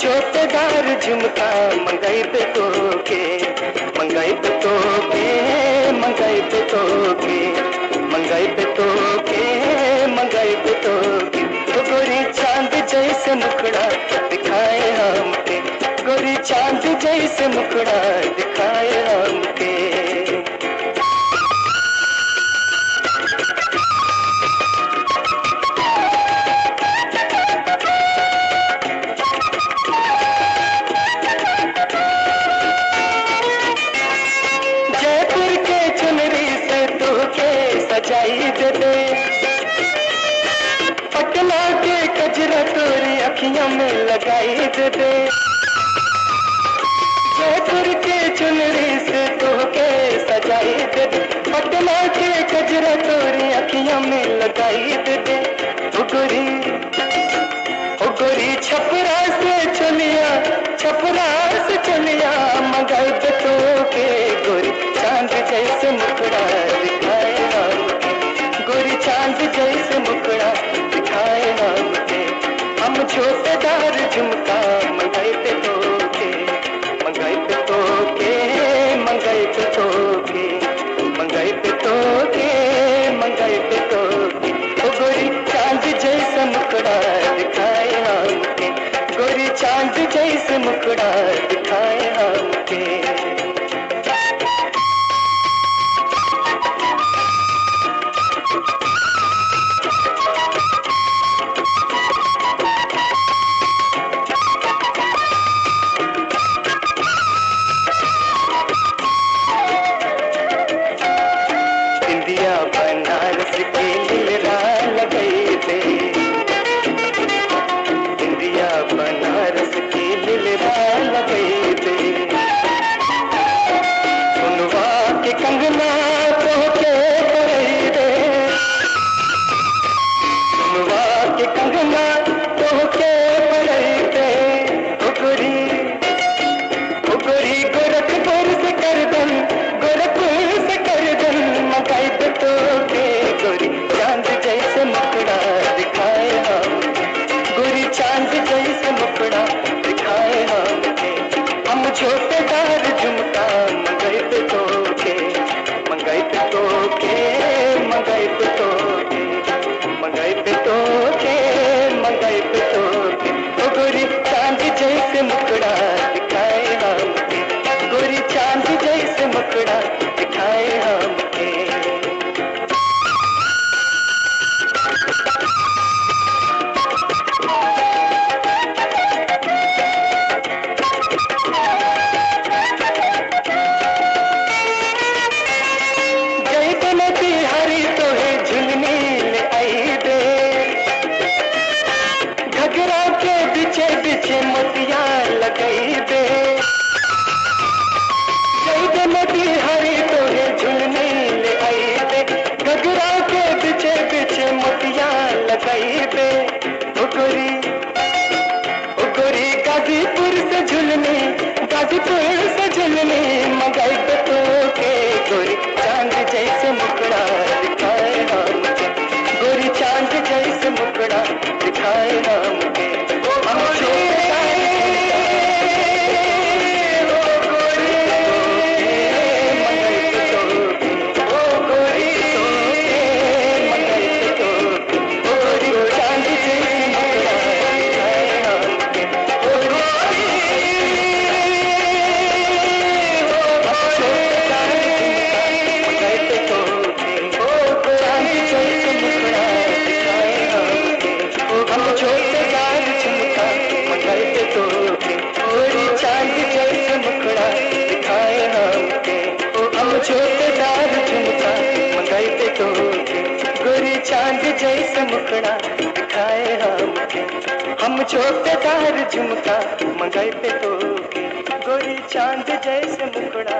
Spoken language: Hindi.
छोटेदार झुमका मंगाई पे तो के, मंगाई पे तो के, मंगाई पे तो के, मंगाई पे तो के, मंगाई पे तो के। तो गोरी चांद जैसे मुखड़ा दिखाए हमके, गोरी चांद जैसे मुखड़ा दिखाए हमके। जयपुर के चुनरी से तोहके सजाई दे दे, पटना के कजरा तोरी अखियों में लगाई दे दे। जयपुर के चुनरी से तोहके सजाई दे दे, पटना के कजरा तोरी अखियों में लगाई दे दे। ओ गोरी छपरा से चलिया, छपरा से चलिया मंगाई पे तो के। गोरी चांद जैसे मुखड़ा दिखाए हमके, गोरी चांद जैसे मुखड़ा दिखाए हमके। हम छोटेदार झुमका मंगाई पे तो के, मंगाई पे तो के, मंगाई पे तो के, मंगाई पे तो के, मंगाई पे तो के। ओ गोरी चांद जैसे मुखड़ा दिखाए हमके, गोरी चांद जैसे मुखड़ा दिखाए हमके। इंदिया बनारस के लीलरा लगाई दे, इंदिया बनारस के लीलरा लगाई दे। सुनवा के कंगना तोहके पड़ई दे, सुनवा के कंगना तोहके पड़ई दे। ओ गोरी गोरखपुर से कर दन, गोरखपुर से कर दन मंगाई पे तो के। गोरी चांद जैसे मुखड़ा दिखाए हमके, गोरी चांद जैसे मुखड़ा दिखाए हमके। हम छोटेदार झुमका मंगाई पे तो के, मंगाई पे तो के, मंगाई पे तो के, मंगाई पे तो के, मंगाई पे तो के। ओ गोरी चांद जैसे मुखड़ा दिखाए हमके, गोरी चांद जैसे मुखड़ा दिखाए हमके। जयतनती हरी तो है झुलनी ले आई दे, घगरा के पीछे पीछे मोतिया लगाई दे। जयतनती हरी तो है झुलनी ले आई दे, घगरा के पीछे पीछे मोतिया लगाई दे। ओ गोरी गाजीपुर से झुलनी, गाजीपुर से झुलनी मंगाई पे तो के। गोरी चांद जैसे मुखड़ा दिखाए हमके, गोरी चांद जैसे मुखड़ा दिखाए हमके। हम छोटेदार झुमका मंगाई पे तो के। गोरी चांद जैसे मुखड़ा दिखाए हमके, हम छोटेदार झुमका मंगाई पे तो के। गोरी चांद जैसे मुखड़ा दिखाए हमके, हम छोटेदार झुमका मंगाई पे तो के। गोरी चांद जैसे मुखड़ा